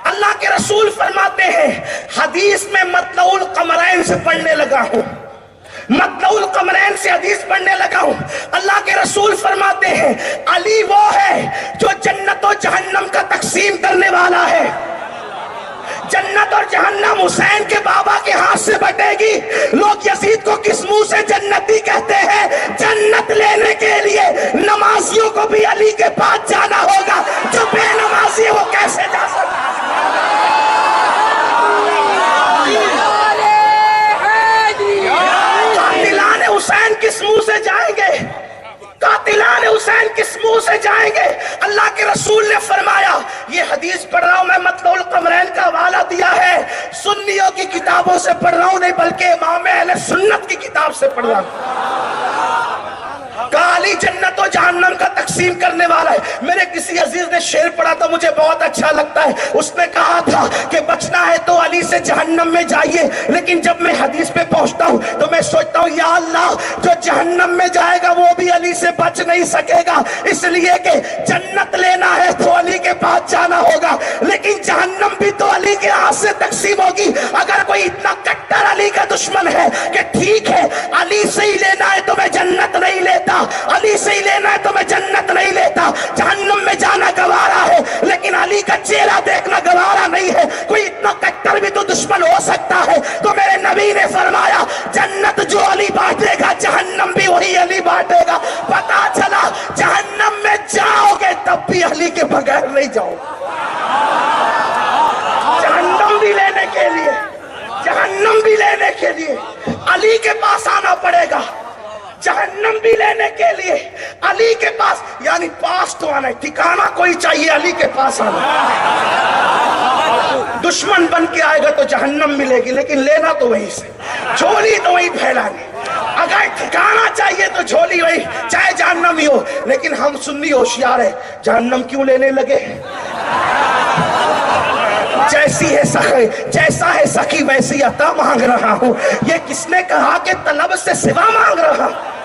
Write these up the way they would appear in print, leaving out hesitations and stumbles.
اللہ کے رسول فرماتے ہیں حدیث میں مطلع القمرین سے پڑھنے لگا ہوں، مطلع القمرین سے حدیث پڑھنے لگا ہوں۔ اللہ کے رسول فرماتے ہیں علی وہ ہے جو جنت و جہنم کا تقسیم کرنے والا ہے۔ جنت اور جہنم حسین کے بابا کے ہاتھ سے بٹے گی۔ لوگ یزید کو کس منہ سے جنتی کہتے ہیں؟ جنت لینے کے لیے نمازیوں کو بھی علی کے پاس جانا ہوگا، جو بے نمازی ہے وہ کیسے جا سکتا ہے؟ قاتلان حسین کس منہ سے جائیں گے؟ قاتلان حسین کس منہ سے جائیں گے؟ اللہ کے رسول نے فرمایا، یہ حدیث پڑھ رہا ہوں میں، مطلع القمرین کا حوالہ دیا ہے، سنیوں کی کتابوں سے پڑھ رہا ہوں نہیں بلکہ امام اہل سنت کی کتاب سے پڑھ رہا ہوں۔ کہا علی جنت و جہنم کا تقسیم کرنے والا ہے۔ میرے کسی عزیز نے شعر پڑھا تھا، مجھے بہت اچھا لگتا ہے۔ اس نے کہا تھا کہ بچنا ہے تو علی سے جہنم میں جائیے، لیکن جب میں حدیث پہ پہنچتا ہوں تو میں سوچتا ہوں یا اللہ جو جہنم میں جائے گا وہ بھی علی سے بچ نہیں سکے گا، اس لیے کہ جنت لینا ہے تو علی کے پاس جانا ہوگا، لیکن جہنم بھی تو علی کے ہاتھ سے تقسیم ہوگی۔ اگر کوئی اتنا کٹر علی کا دشمن ہے کہ ٹھیک ہے علی سے ہی لینا ہے تو میں جنت نہیں لیتا، علی سے ہی لینا ہے تو میں جنت نہیں لیتا، جہنم میں جانا گوارا ہے لیکن علی کا چہرہ دیکھنا گوارا نہیں ہے، کوئی اتنا کٹر بھی تو دشمن ہو سکتا ہے۔ تو میرے نبی نے فرمایا جنت جو علی بانٹے گا جہنم بھی وہی علی بانٹے گا۔ پتا چلا جہنم میں جاؤ گے تب بھی علی کے بغیر نہیں جاؤ، جہنم بھی لینے کے لیے، جہنم بھی لینے کے لیے علی کے پاس آنا پڑے گا، جہنم بھی لینے کے لیے علی کے پاس، یعنی پاس تو آنا ہے، ٹھکانہ کوئی چاہیے علی کے پاس آنا۔ دشمن بن کے آئے گا تو جہنم ملے گی لیکن لینا تو وہیں سے، جھولی تو وہیں پھیلانی۔ اگر ٹھکانہ چاہیے تو جھولی وہی، چاہے جہنم ہی ہو، لیکن ہم سنی ہوشیار ہے، جہنم کیوں لینے لگے؟ جیسی ہے سخی، جیسا ہے سخی ویسی عطا مانگ رہا ہوں۔ یہ کس نے کہا کہ طلب سے سوا مانگ رہا ہوں؟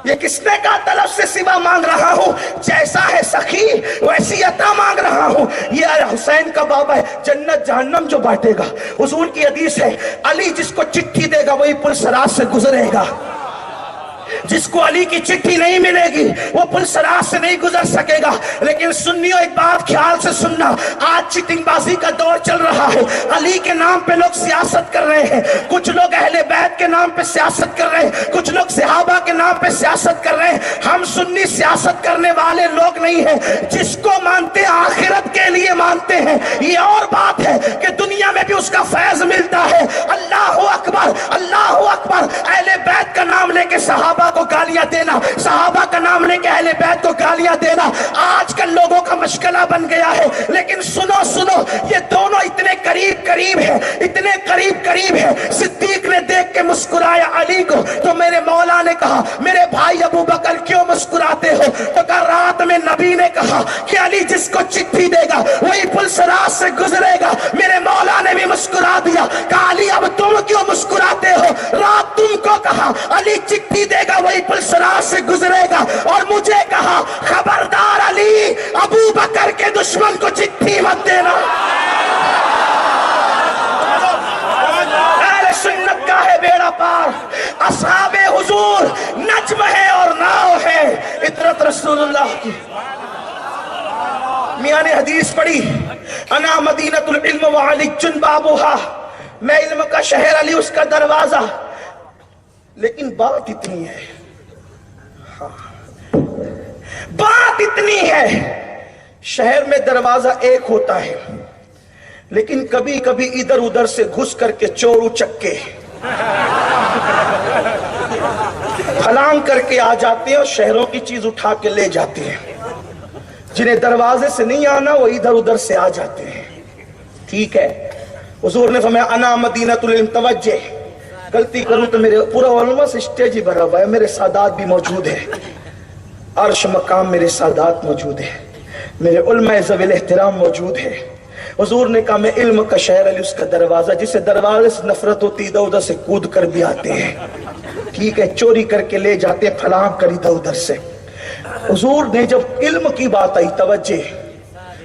یہ کس نے کہا طلب سے سوا مانگ رہا ہوں؟ جیسا ہے سخی ویسی عطا مانگ رہا ہوں۔ یہ حسین کا بابا ہے، جنت جہنم جو بانٹے گا۔ حضور کی حدیث ہے علی جس کو چٹھی دے گا وہی پل صراط سے گزرے گا، جس کو علی کی چٹھی نہیں ملے گی وہ پل صراط سے نہیں گزر سکے گا۔ لیکن سنیوں ایک بات خیال سے سننا، آج چٹنگ بازی کا دور چل رہا ہے، علی کے نام پہ لوگ سیاست کر رہے ہیں، کچھ لوگ اہل بیت کے نام پہ سیاست کر رہے ہیں، کچھ لوگ صحابہ کے نام پہ سیاست کر رہے ہیں۔ ہم سنی سیاست کرنے والے لوگ نہیں ہیں، جس کو مانتے آخرت کے لیے مانتے ہیں۔ یہ اور بات ہے کہ دنیا میں بھی اس کا فیض ملتا ہے۔ اللہ اکبر، اللہ اکبر۔ اہل بیت کا نام لے کے صحابہ کو گالیاں دینا، صحابہ کا نام لے کے اہل بیت کو گالیاں دینا آج کل لوگوں کا مشغلہ بن گیا ہے۔ لیکن سنو سنو، یہ دونوں اتنے قریب قریب ہیں، اتنے قریب قریب ہیں۔ صدیق نے دیکھ کے مسکرایا علی کو، تو میرے مولا نے کہا میرے بھائی ابو بکر کیوں مسکراتے ہو؟ تو کہا رات میں نبی نے کہا کہ علی جس کو چٹھی دے گا وہی پل صراط سے گزرے گا۔ میرے مولا نے بھی مسکرا دیا، کہا علی اب تم کیوں مسکراتے ہو؟ رات تم کو کہا علی چٹھی دے گا وہی پل صراط سے گزرے گا، اور مجھے کہا خبردار علی ابو بکر کے دشمن کو چٹھی مت دینا۔ اہل سنت کا ہے بیڑا پار، اصحاب حضور نجم ہے اور ناؤ ہے، اطرت رسول اللہ کی۔ میاں نے حدیث پڑھی انا مدینۃ العلم وعلی بابھا، میں علم کا شہر علی اس کا دروازہ۔ لیکن بات اتنی ہے، بات اتنی ہے، شہر میں دروازہ ایک ہوتا ہے لیکن کبھی کبھی ادھر ادھر سے گھس کر کے چور اچکے پھلانگ کر کے آ جاتے ہیں اور شہروں کی چیز اٹھا کے لے جاتے ہیں۔ جنہیں دروازے سے نہیں آنا وہ ادھر ادھر سے آ جاتے ہیں۔ ٹھیک ہے، حضور نے فرمایا انا مدینۃ العلم، توجہ، غلطی کروں تو میرے پورا علماء سے اسٹیج ہی بھرا ہوا ہے، میرے سادات بھی موجود ہیں، عرش مقام میرے سادات موجود ہیں، میرے علماء ذوی الاحترام موجود ہیں۔ حضور نے کہا میں علم کا شہر علی اس کا دروازہ، جسے دروازے سے نفرت ہوتی ادھر ادھر سے کود کر بھی آتے ہیں، ٹھیک ہے، چوری کر کے لے جاتے ہیں، پھلانگ کر ادھر ادھر سے۔ حضور نے جب علم کی بات آئی، توجہ،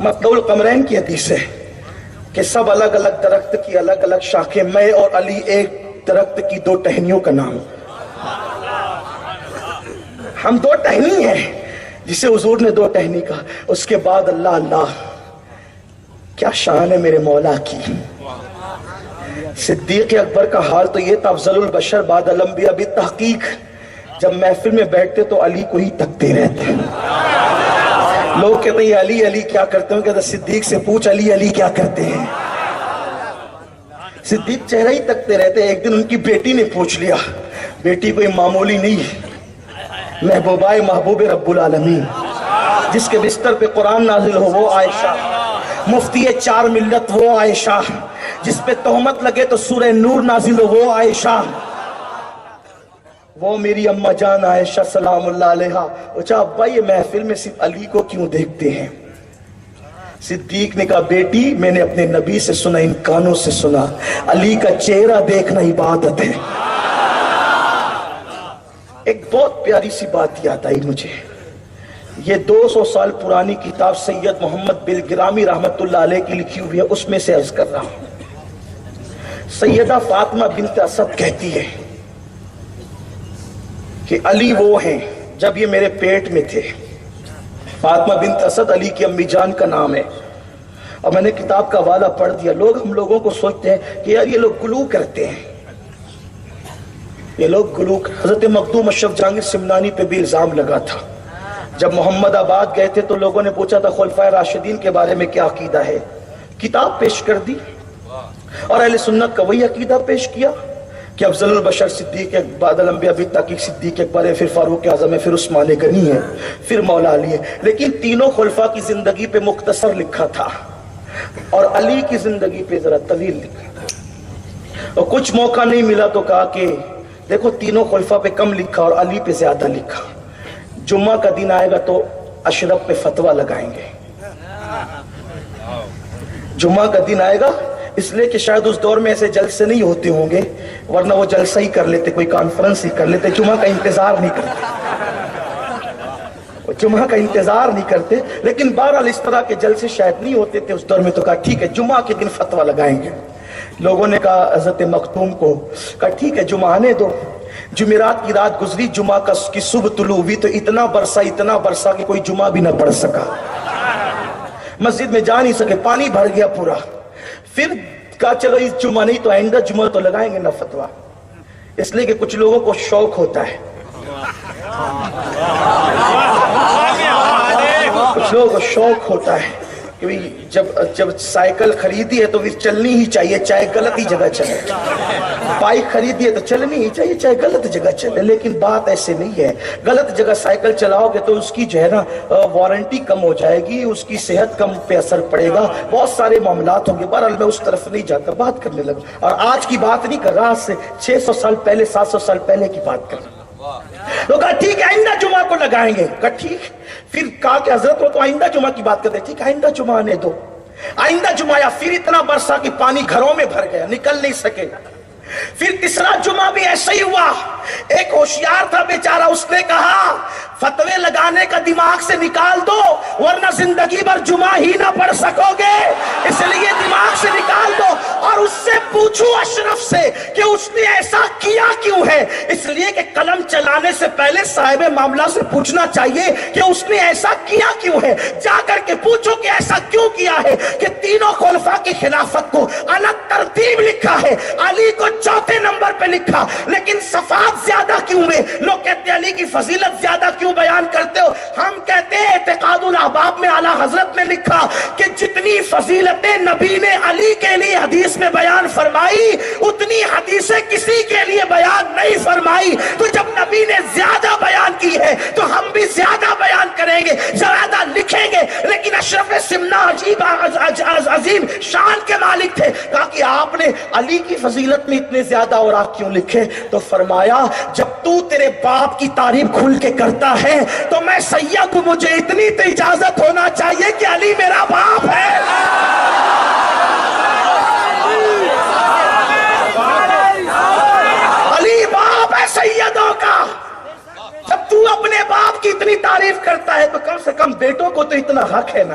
مطلع القمرین کی حدیث ہے کہ سب الگ الگ درخت کی الگ الگ شاخیں، میں اور علی ایک درخت کی دو ٹہنیوں کا نام. ہم دو ٹہنی ہیں جسے حضور نے دو ٹہنی کہا. اس کے بعد اللہ اللہ کیا شان ہے میرے مولا کی. صدیق اکبر کا حال تو یہ تھا، افضل البشر بعد الانبیاء بالتحقیق. جب محفل میں بیٹھتے تو علی کو ہی تکتے رہتے. لوگ کہتے ہیں علی علی کیا کرتے ہیں، کہتے صدیق سے پوچھ علی علی کیا کرتے ہیں. صدیق چہرہ ہی تکتے رہتے. ایک دن ان کی بیٹی نے پوچھ لیا، بیٹی کوئی معمولی نہیں، محبوبہ محبوب رب العالمین، جس کے بستر پہ قرآن نازل ہو وہ عائشہ، مفتی چار ملت وہ عائشہ، جس پہ تہمت لگے تو سورہ نور نازل ہو وہ عائشہ، وہ میری اماں جان عائشہ سلام اللہ علیہا. اچھا ابا یہ محفل میں صرف علی کو کیوں دیکھتے ہیں؟ صدیق نے کہا بیٹی میں نے اپنے نبی سے سنا، ان کانوں سے سنا، علی کا چہرہ دیکھنا عبادت ہے. ایک بہت پیاری سی بات یاد آئی مجھے. یہ 200 سال پرانی کتاب سید محمد بلگرامی رحمت اللہ علیہ کی لکھی ہوئی ہے، اس میں سے عرض کر رہا ہوں. سیدہ فاطمہ بنت اسد کہتی ہے کہ علی وہ ہیں جب یہ میرے پیٹ میں تھے. فاطمہ بنت اسد علی کی امی جان کا نام ہے. اور میں نے کتاب کا حوالہ پڑھ دیا. ہم لوگوں کو سوچتے ہیں کہ یار یہ لوگ گلو کرتے ہیں، یہ لوگ گلو. حضرت مخدوم اشرف جہانگیر سمنانی پہ بھی الزام لگا تھا. جب محمد آباد گئے تھے تو لوگوں نے پوچھا تھا خلفائے راشدین کے بارے میں کیا عقیدہ ہے. کتاب پیش کر دی اور اہل سنت کا وہی عقیدہ پیش کیا کہ افضل البشر صدیق بعد الانبیاء بالتحقیق صدیق اکبر ہے، پھر فاروق اعظم ہے، پھر عثمان غنی ہے، پھر مولا علی ہے. لیکن تینوں خلفاء کی زندگی پہ مختصر لکھا تھا اور علی کی زندگی پہ ذرا طویل لکھا تھا. اور کچھ موقع نہیں ملا تو کہا کہ دیکھو تینوں خلفاء پہ کم لکھا اور علی پہ زیادہ لکھا. جمعہ کا دن آئے گا تو اشرف پہ فتویٰ لگائیں گے. جمعہ کا دن آئے گا اس لیے کہ شاید اس دور میں ایسے جلسے نہیں ہوتے ہوں گے، ورنہ وہ جلسہ ہی کر لیتے، کوئی کانفرنس ہی کر لیتے. جمعہ کا انتظار نہیں کرتے، جمعہ کا انتظار نہیں کرتے. لیکن بہرحال اس طرح کے جلسے شاید نہیں ہوتے تھے اس دور میں. تو کہا ٹھیک ہے جمعہ کے دن فتویٰ لگائیں گے. لوگوں نے کہا حضرت مختوم کو کہا ٹھیک ہے جمعہ آنے دو. جمعرات کی رات گزری، جمعہ کی صبح طلوع ہوئی تو اتنا برسا کہ کوئی جمعہ بھی نہ پڑھ سکا، مسجد میں جا نہیں سکے، پانی بھر گیا پورا. پھر کہا چلو اس جمعہ نہیں تو آئندہ جمعہ تو لگائیں گے نا فتویٰ. اس لیے کہ کچھ لوگوں کو شوق ہوتا ہے، کچھ لوگوں کو شوق ہوتا ہے کہ جب سائیکل خریدی ہے تو پھر چلنی ہی چاہیے چاہے غلط ہی جگہ چلے. بائک خریدی ہے تو چلنی ہی چاہیے چاہے غلط جگہ چلے. لیکن بات ایسے نہیں ہے. غلط جگہ سائیکل چلاؤ گے تو اس کی جو ہے نا وارنٹی کم ہو جائے گی، اس کی صحت کم پہ اثر پڑے گا، بہت سارے معاملات ہوں گے. بہرحال میں اس طرف نہیں جاتا، بات کرنے لگا. اور آج کی بات نہیں کر رہا، آج سے 600 سال پہلے 700 سال پہلے کی بات کر رہا. تو کہا ٹھیک ہے آئندہ جمعہ کو لگائیں گے. کہا ٹھیک. پھر کہا کہ حضرت وہ تو آئندہ جمعہ کی بات کرتے. ٹھیک آئندہ جمعہ آنے دو. آئندہ جمعہ آیا، پھر اتنا برسا کہ پانی گھروں میں بھر گیا، نکل نہیں سکے. پھر تیسرا جمعہ بھی ایسا ہی ہوا. ایک ہوشیار تھا بیچارہ، اس نے کہا فتوے لگانے کا دماغ سے نکال دو ورنہ زندگی بھر جمعہ ہی نہ پڑھ سکو گے، اس لیے دماغ سے نکال دو. اور اس سے پوچھو اشرف سے کہ اس نے ایسا کیا کیوں ہے. اس لیے کہ قلم چلانے سے پہلے صاحب معاملہ سے پوچھنا چاہیے کہ اس نے ایسا کیا کیوں ہے. جا کر کے پوچھو کہ ایسا کیوں کیا ہے کہ تینوں خلفاء کی خلافت کو الگ ترتیب لکھا ہے، علی کو چوتھے نمبر پہ لکھا، لیکن صفات زیادہ کیوں میں. لوگ کہتے ہیں علی کی فضیلت زیادہ کیوں بیان کرتے ہو. ہم کہتے ہیں اعتقاد الاحباب میں اعلیٰ حضرت نے لکھا کہ جتنی فضیلتیں نبی نے علی کے لیے حدیث میں بیان فرمائی اتنی حدیثیں کسی کے لیے بیان نہیں فرمائی. تو جب نبی نے زیادہ بیان کی ہے تو ہم بھی زیادہ بیان کریں گے، زیادہ لکھیں گے. لیکن اشرف سمنا عظیم شان کے مالک تھے. کہا کہ آپ نے علی کی فضیلت میں اتنے زیادہ اور آپ کیوں لکھے؟ تو فرمایا جب تو تیرے باپ کی تعریف کھل کے کرتا ہے تو میں سید ہوں، مجھے اتنی تو اجازت ہونا چاہیے کہ علی میرا باپ ہے. علی باپ ہے سیدوں کا. جب تو اپنے باپ کی اتنی تعریف کرتا ہے تو کم سے کم بیٹوں کو تو اتنا حق ہے نا.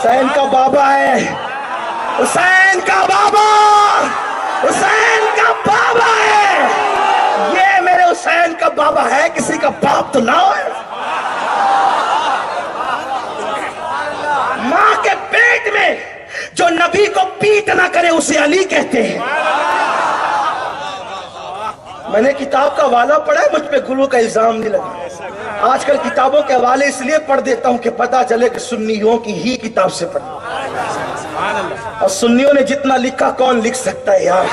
حسین کا بابا ہے، حسین کا بابا، حسین کا بابا ہے، یہ میرے حسین کا بابا ہے، کسی کا باپ تو نہ ہو۔ ماں کے پیٹ میں جو نبی کو پیٹ نہ کرے اسے علی کہتے ہیں۔ میں نے کتاب کا حوالہ پڑھا ہے، مجھ پہ گرو کا الزام نہیں لگا۔ آج کل کتابوں کے حوالے اس لیے پڑھ دیتا ہوں کہ پتہ چلے کہ سنیوں کی ہی کتاب سے پڑھ، اور سنیوں نے جتنا لکھا کون لکھ سکتا ہے یار۔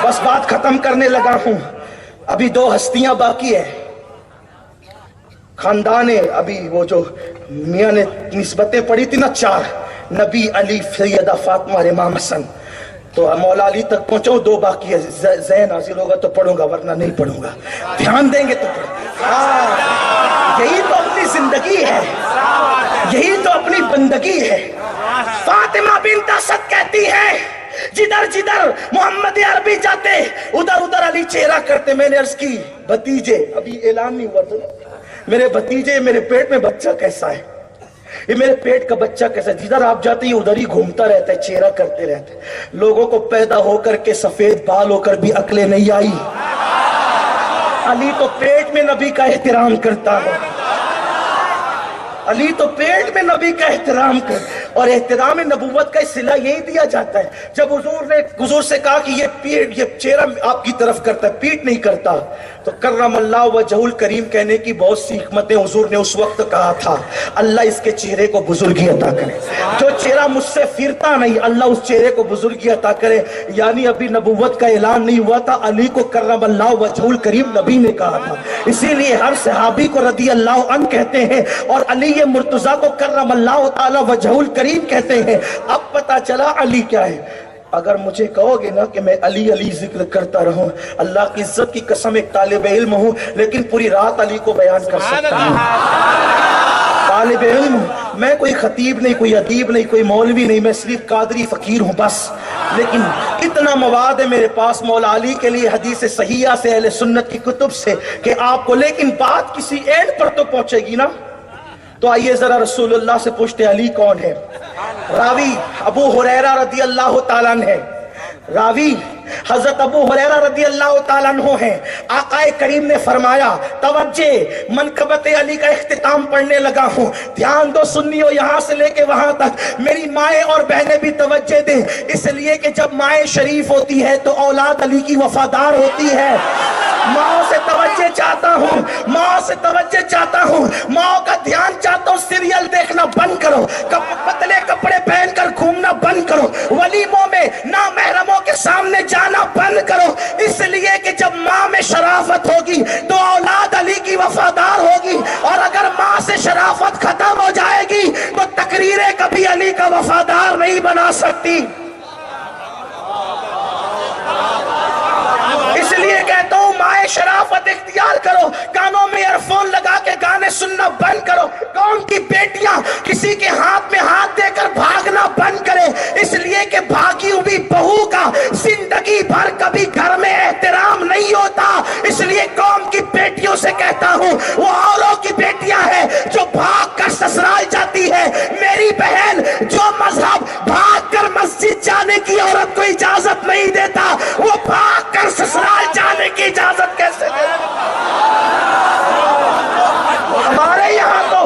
بس بات ختم کرنے لگا ہوں، ابھی 2 ہستیاں باقی ہیں خاندان، ابھی وہ جو میاں نے نسبتیں پڑھی تھی نا 4، نبی، علی، سیدہ فاطمہ اور امام حسن، تو مولا علی تک پہنچاؤں، 2 باقی ہے، ذہن حاضر ہوگا تو پڑھوں گا ورنہ نہیں پڑھوں گا، دھیان دیں گے تو ہاں، یہی تو اپنی زندگی ہے، یہی تو اپنی بندگی ہے۔ فاطمہ بنت اسد کہتی ہے جدھر جدھر محمد عربی جاتے ادھر ادھر علی چہرہ کرتے۔ میں نے عرض کی بھتیجے، ابھی اعلان نہیں ہوا تھا، میرے بھتیجے، میرے پیٹ میں بچہ کیسا ہے، یہ میرے پیٹ کا بچہ کیسا ہے، جدھر آپ جاتے ہیں ادھر ہی گھومتا رہتا ہے، چہرہ کرتے رہتے ہیں۔ لوگوں کو پیدا ہو کر کے سفید بال ہو کر بھی عقلیں نہیں آئی، علی تو پیٹ میں نبی کا احترام کرتا ہے، علی تو پیٹ میں نبی کا احترام کر، اور احترام نبوت کا صلہ یہی دیا جاتا ہے۔ جب حضور سے کہا کہ یہ چہرہ آپ کی طرف کرتا ہے، پیٹ نہیں کرتا، تو کرم اللہ وجہہ الکریم کہنے کی بہت سی حکمتیں حضور نے اس وقت کہا تھا۔ اللہ اس کے چہرے کو بزرگی عطا کرے، جو چہرہ مجھ سے پھرتا نہیں اللہ اس چہرے کو بزرگی عطا کرے۔ یعنی ابھی نبوت کا اعلان نہیں ہوا تھا، علی کو کرم اللہ وجہہ الکریم نبی نے کہا تھا، اسی لیے ہر صحابی کو رضی اللہ عنہ کہتے ہیں، اور علی مرتضیٰ کو کرم اللہ تعالی وجہہ الکریم کہتے ہیں۔ اب پتا چلا علی کیا ہے۔ اگر مجھے کہو گے نا کہ میں علی علی ذکر کرتا رہوں، اللہ کی عزت کی قسم ایک طالب علم ہوں لیکن پوری رات علی کو بیان کر سکتا ہوں۔ طالب علم، میں کوئی خطیب نہیں، کوئی ادیب نہیں، کوئی مولوی نہیں، میں صرف قادری فقیر ہوں بس، لیکن اتنا مواد ہے میرے پاس مولا علی کے لیے حدیث صحیحہ سے، اہل سنت کی کتب سے، کہ آپ کو، لیکن بات کسی اینڈ پر تو پہنچے گی نا۔ تو آئیے ذرا رسول اللہ سے پوچھتے علی کون ہے۔ راوی ابو ہریرہ رضی اللہ تعالیٰ عنہ ہے، راوی حضرت ابو ہریرہ رضی اللہ تعالیٰ عنہ ہیں۔ آقا کریم نے فرمایا، توجہ، منقبت علی کا اختتام پڑھنے لگا ہوں، دھیان دو سنیو، یہاں سے لے کے وہاں تک، میری مائیں اور بہنیں بھی توجہ دیں، اس لیے کہ جب مائیں شریف ہوتی ہے تو اولاد علی کی وفادار ہوتی ہے۔ ماں سے توجہ چاہتا ہوں، ماں سے توجہ چاہتا ہوں، ماں کا دھیان چاہتا ہوں، سیریل دیکھنا بند کرو، پتلے کپڑے پہن کر گھومنا بند کرو، ولیموں میں نامحرموں کے سامنے جانا بند کرو، اس لیے کہ جب ماں میں شرافت ہوگی تو اولاد علی کی وفادار ہوگی، اور اگر ماں سے شرافت ختم ہو جائے گی تو تقریریں کبھی علی کا وفادار نہیں بنا سکتی۔ اس لیے کہتا ہوں مائیں شرافت اختیار کرو، کانوں میں ایئر فون لگا کے گانے سننا بند کرو، قوم کی بیٹیاں کسی کے ہاتھ میں ہاتھ دے کر بھاگنا بند کرے، اس لیے کہ بھاگی ہوئی بہو کا زندگی بھر کبھی گھر میں احترام نہیں ہوتا۔ اس لیے قوم کی بیٹیوں سے کہتا ہوں، وہ اوروں کی بیٹیاں ہیں جو بھاگ کر سسرال جاتی ہے، میری بہن جو مذہب بھاگ کر مسجد جانے کی عورت کو اجازت نہیں دیتا، وہ بھاگ کر سسرال جانے کی اجازت کیسے دے؟ ہمارے یہاں تو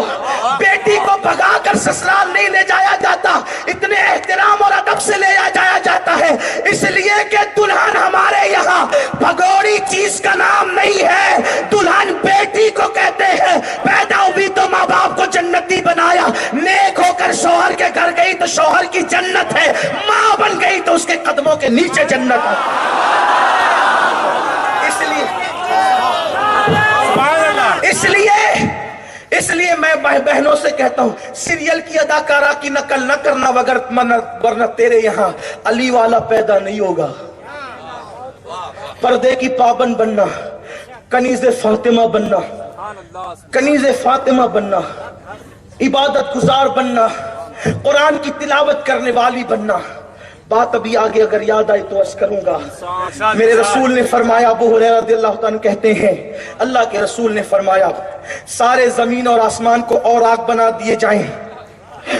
بیٹی کو بھگا کر سسرال نہیں لے جایا جاتا، اتنے احترام اور ادب سے لے جایا جاتا ہے، اس لیے کہ دلہن ہمارے یہاں بھگوڑی چیز کا نام نہیں ہے، دلہن بیٹی کو کہتے ہیں۔ پیدا ہوئی تو ماں باپ کو جنتی بنایا، نیک ہو کر شوہر کے گھر گئی تو شوہر کی جنت ہے، ماں بن گئی تو اس کے قدموں کے نیچے جنت ہے۔ اس لیے میں بہنوں سے کہتا ہوں، سیریل کی اداکارہ کی نقل نہ کرنا، ورنہ تیرے یہاں علی والا پیدا نہیں ہوگا۔ پردے کی پابند بننا، کنیز فاطمہ بننا، کنیز فاطمہ بننا، عبادت گزار بننا، قرآن کی تلاوت کرنے والی بننا۔ بات ابھی آگے اگر یاد آئی تو عرض کروں گا۔ میرے رسول نے فرمایا، ابو ہریرہ رضی اللہ عنہ کہتے ہیں، اللہ کے رسول نے فرمایا، سارے زمین اور آسمان کو اوراق بنا دیے جائیں،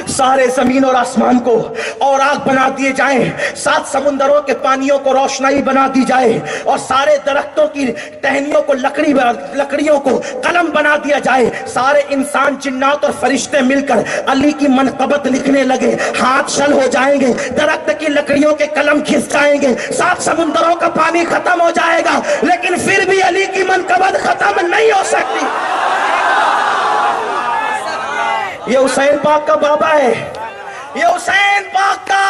سارے زمین اور آسمان کو اور آگ بنا دیے جائیں، 7 سمندروں کے پانیوں کو روشنائی بنا دی جائے، اور سارے درختوں کی ٹہنیوں کو لکڑیوں کو قلم بنا دیا جائے، سارے انسان جنات اور فرشتے مل کر علی کی منقبت لکھنے لگے، ہاتھ شل ہو جائیں گے، درخت کی لکڑیوں کے قلم گھس جائیں گے، 7 سمندروں کا پانی ختم ہو جائے گا، لیکن پھر بھی علی کی منقبت ختم نہیں ہو سکتی۔ یہ حسین پاک کا بابا ہے، یہ حسین پاک کا